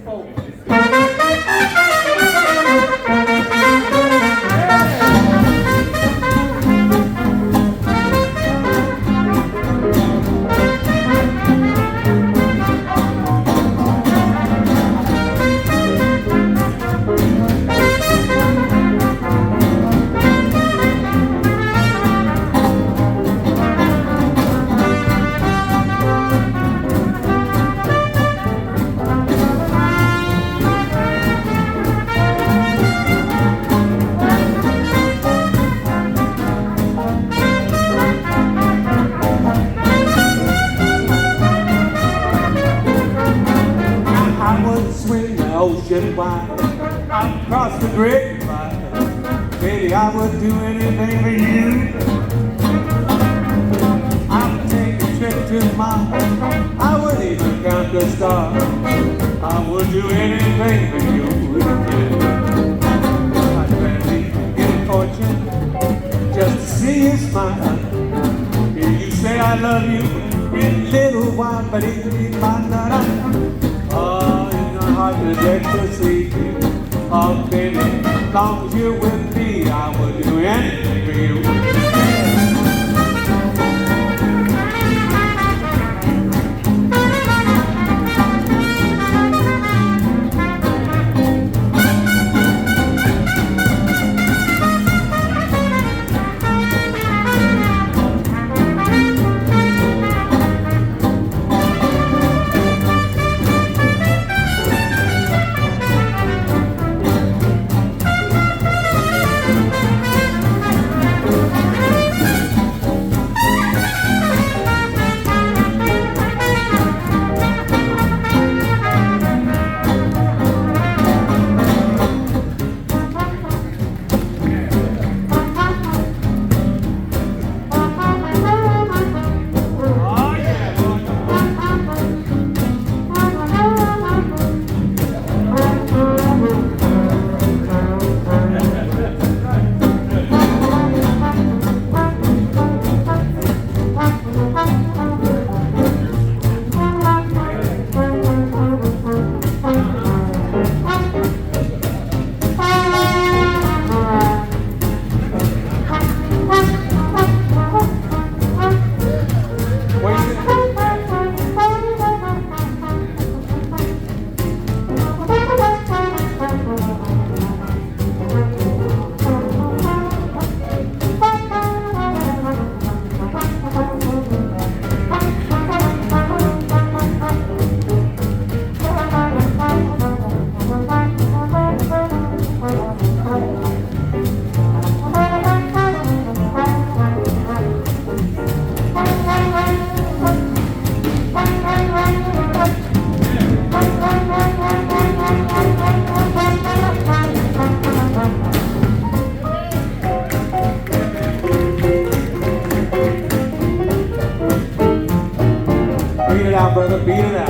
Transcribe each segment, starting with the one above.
folks. Ocean wide, across the great divide. Baby, I would do anything for you. I would take a trip to Mars. I would even count the stars. I would do anything for you. I'd gladly give a fortune just to see you smile. Hear you say I love you in a little while, but it be my night. Hard to get to see you. Oh, baby, as long as you're with me, I would do anything for you. Beat it out, brother, beat it out.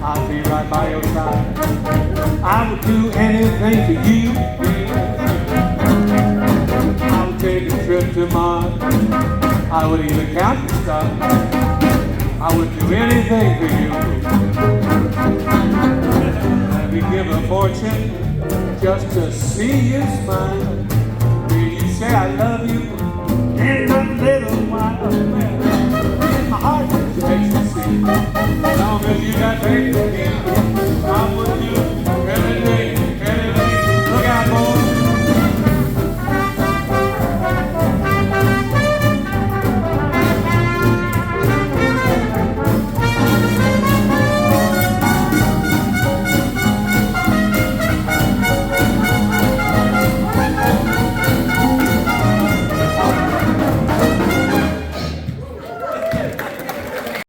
I'll be right by your side. I would do anything for you. I would take a trip to Mars. I would even count the stars. I would do anything for you. Let me give a fortune just to see you smile. Will you say I love you?